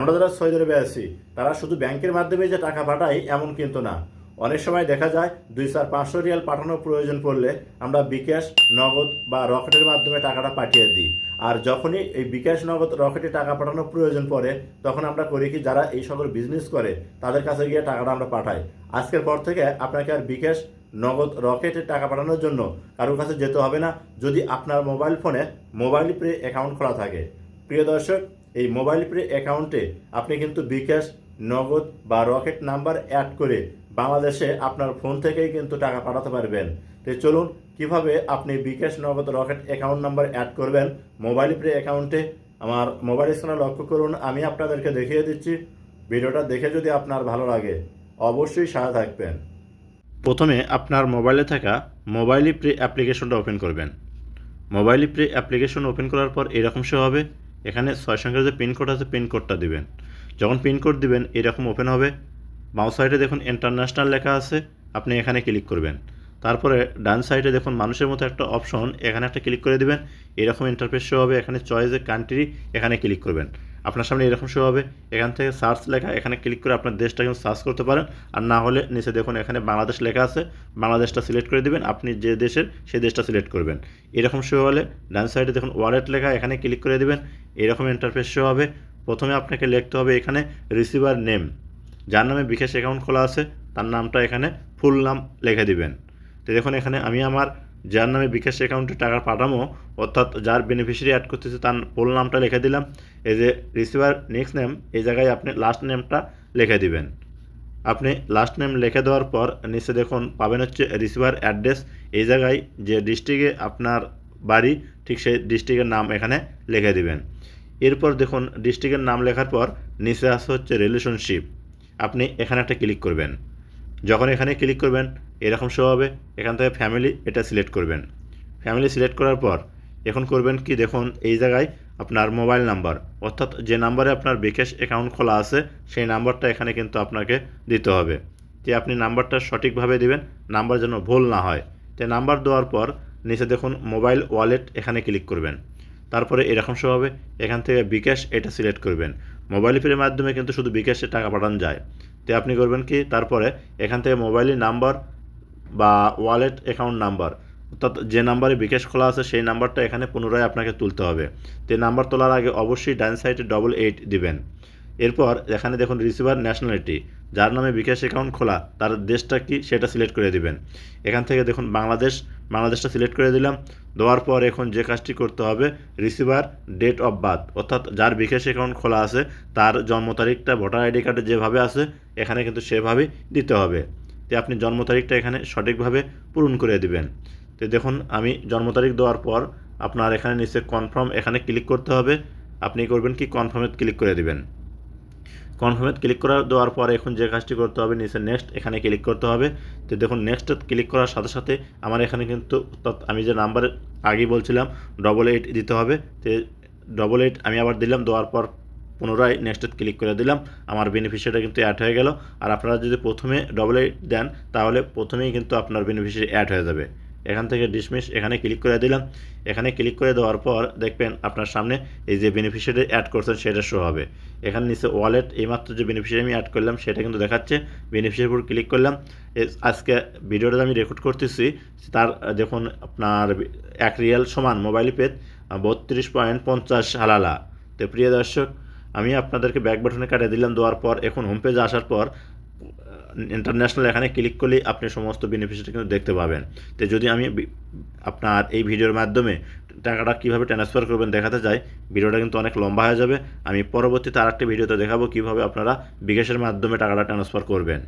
আমরা যারা সৌদি আরবে আছি তারা শুধু ব্যাংকের মাধ্যমে যে টাকা পাঠায় এমন কিন্তু না। অনেক সময় দেখা যায় 200-500 রিয়াল পাঠানোর প্রয়োজন পড়লে আমরা বিকাশ, নগদ বা রকেটের মাধ্যমে টাকাটা পাঠিয়ে দিই। আর যখনই এই বিকাশ, নগদ, রকেটে টাকা পাঠানোর প্রয়োজন পড়ে তখন আমরা করি কি, যারা এই সকল বিজনেস করে তাদের কাছে গিয়ে টাকাটা আমরা পাঠাই। আজকের পর থেকে আপনাকে আর বিকাশ, নগদ, রকেটে টাকা পাঠানোর জন্য কারোর কাছে যেতে হবে না, যদি আপনার মোবাইল ফোনে মোবাইল পে অ্যাকাউন্ট খোলা থাকে। প্রিয় দর্শক, এই মোবাইল পে অ্যাকাউন্টে আপনি কিন্তু বিকাশ, নগদ বা রকেট নাম্বার অ্যাড করে বাংলাদেশে আপনার ফোন থেকেই কিন্তু টাকা পাঠাতে পারবেন। তো চলুন কিভাবে আপনি বিকাশ, নগদ, রকেট অ্যাকাউন্ট নাম্বার অ্যাড করবেন মোবাইল পে অ্যাকাউন্টে। আমার মোবাইল স্ক্রিনে লক্ষ্য করুন, আমি আপনাদেরকে দেখিয়ে দিচ্ছি। ভিডিওটা দেখে যদি আপনার ভালো লাগে অবশ্যই সাথে থাকবেন। প্রথমে আপনার মোবাইলে থাকা মোবাইল পে অ্যাপ্লিকেশনটা ওপেন করবেন। মোবাইল পে অ্যাপ্লিকেশন ওপেন করার পর এরকম শো হবে। এখানে 6 সংখ্যার যে পিনকোড আছে পিনকোডটা দিবেন। যখন পিনকোড দিবেন এরকম ওপেন হবে। বাম সাইডে দেখুন ইন্টারন্যাশনাল লেখা আছে, আপনি এখানে ক্লিক করবেন। তারপরে ডান সাইডে দেখুন মানুষের মতো একটা অপশন, এখানে একটা ক্লিক করে দিবেন। এরকম ইন্টারফেস শো হবে। এখানে চয়েস এ কান্ট্রি, এখানে ক্লিক করবেন। আপনার সামনে এরকম শো হবে। এখান থেকে সার্চ লেখা, এখানে ক্লিক করে আপনার দেশটা কিন্তু সার্চ করতে পারেন। আর না হলে নিচে দেখুন এখানে বাংলাদেশ লেখা আছে, বাংলাদেশটা সিলেক্ট করে দিবেন। আপনি যে দেশের সেই দেশটা সিলেক্ট করবেন। এরকম শো হলে ডান সাইডে দেখুন ওয়ালেট লেখা, এখানে ক্লিক করে দিবেন। এরকম ইন্টারফেস শো হবে। প্রথমে আপনাকে লিখতে হবে এখানে রিসিভার নেম, যার নামে বিকাশ অ্যাকাউন্ট খোলা আছে তার নামটা এখানে ফুল নাম লিখে দিবেন। তো দেখুন এখানে আমি আমার যার নামে বিকাশ অ্যাকাউন্টে টাকা পাঠাবো, অর্থাৎ যার বেনিফিশিয়ারি অ্যাড করতেছে তার ফুল নামটা লিখে দিলাম। এই যে রিসিভার নেক্সট নেম, এই জায়গায় আপনি লাস্ট নেমটা লিখে দিবেন। আপনি লাস্ট নেম লিখে দেওয়ার পর নিচে দেখুন পাবেন হচ্ছে রিসিভার অ্যাড্রেস। এই জায়গায় যে ডিস্ট্রিক্টে আপনার বাড়ি ঠিক সেই ডিস্ট্রিক্টের নাম এখানে লিখে দিবেন। এরপর দেখুন ডিস্ট্রিক্টের নাম লেখার পর নিচে আসে হচ্ছে রিলেশনশিপ, আপনি এখানে একটা ক্লিক করবেন। যখন এখানে ক্লিক করবেন এরকম শো হবে। এখান থেকে ফ্যামিলি এটা সিলেক্ট করবেন। ফ্যামিলি সিলেক্ট করার পর এখন করবেন কি, দেখুন এই জায়গায় আপনার মোবাইল নাম্বার, অর্থাৎ যে নাম্বারে আপনার বিকাশ অ্যাকাউন্ট খোলা আছে সেই নাম্বারটা এখানে কিন্তু আপনাকে দিতে হবে। যে আপনি নাম্বারটা সঠিকভাবে দিবেন, নাম্বার যেন ভুল না হয়। তো নাম্বার দেওয়ার পর নিচে দেখুন মোবাইল ওয়ালেট, এখানে ক্লিক করবেন। তারপরে এরকম শো হবে। এখান থেকে বিকাশ এটা সিলেক্ট করবেন। মোবাইল পের মাধ্যমে কিন্তু শুধু বিকাশে টাকা পাঠানো যায়। তো আপনি করবেন কি, তারপরে এখান থেকে মোবাইলের নাম্বার বা ওয়ালেট অ্যাকাউন্ট নাম্বার, অর্থাৎ যে নাম্বারে বিকাশ খোলা আছে সেই নাম্বারটা এখানে পুনরায় আপনাকে তুলতে হবে। তো নাম্বার তোলার আগে অবশ্যই ডান সাইডে 88 দিবেন। এরপর এখানে দেখুন রিসিভার ন্যাশনালিটি, যার নামে বিকাশ অ্যাকাউন্ট খোলা তার দেশটা কি সেটা সিলেক্ট করে দিবেন। এখান থেকে দেখুন বাংলাদেশটা সিলেক্ট করে দিলাম। দেওয়ার পর এখন যে কাজটি করতে হবে, রিসিভার ডেট অফ বার্থ, অর্থাৎ যার বিকাশ অ্যাকাউন্ট খোলা আছে তার জন্ম তারিখটা ভোটার আইডি কার্ডে যেভাবে আছে এখানে কিন্তু সেভাবেই দিতে হবে। তো আপনি জন্ম তারিখটা এখানে সঠিকভাবে পূরণ করে দিবেন। তো দেখুন আমি জন্ম তারিখ দেওয়ার পর আপনার এখানে নিচে কনফার্ম, এখানে ক্লিক করতে হবে। আপনি করবেন কি, কনফার্মে ক্লিক করে দিবেন। কনফার্মে ক্লিক করা দেওয়ার পরে এখন যে কাজটি করতে হবে, নিচে নেক্সট এখানে ক্লিক করতে হবে। তো দেখুন নেক্সটে ক্লিক করার সাথে সাথে আমার এখানে কিন্তু, অর্থাৎ আমি যে নাম্বার আগেই বলছিলাম 88 দিতে হবে, তো 88 আমি আবার দিলাম। দেওয়ার পর পুনরায় নেক্সটে ক্লিক করে দিলাম। আমার বেনিফিশিয়ারিটা কিন্তু অ্যাড হয়ে গেল। আর আপনারা যদি প্রথমে 88 দেন তাহলে প্রথমেই কিন্তু আপনার বেনিফিশিয়ারি অ্যাড হয়ে যাবে। এখান থেকে ডিসমিস এখানে ক্লিক করে দিলাম। এখানে ক্লিক করে দেওয়ার পর দেখবেন আপনার সামনে এই যে বেনিফিশিয়ারি অ্যাড করছেন সেটা শো হবে। এখানে নিচে ওয়ালেট, এইমাত্র যে বেনিফিশিয়ারি আমি অ্যাড করলাম সেটা কিন্তু দেখাচ্ছে। বেনিফিশিয়ারির উপর ক্লিক করলাম। আজকে ভিডিওটা আমি রেকর্ড করতেছি, তার দেখুন আপনার 1 রিয়াল সমান মোবাইল পে 32.50 হালালা। তো প্রিয় দর্শক, আমি আপনাদেরকে ব্যাক বাটনে কাটিয়ে দিলাম। দেওয়ার পর এখন হোম পেজে আসার পর ইন্টারন্যাশনাল এখানে ক্লিক করলেই আপনি সমস্ত বেনিফিশিয়ারি কিন্তু দেখতে পাবেন। তো যদি আমি আপনার এই ভিডিওর মাধ্যমে টাকাটা কীভাবে ট্রান্সফার করবেন দেখাতে চাই, ভিডিওটা কিন্তু অনেক লম্বা হয়ে যাবে। আমি পরবর্তীতে আরেকটি ভিডিওতে দেখাবো কীভাবে আপনারা বিকাশের মাধ্যমে টাকাটা ট্রান্সফার করবেন।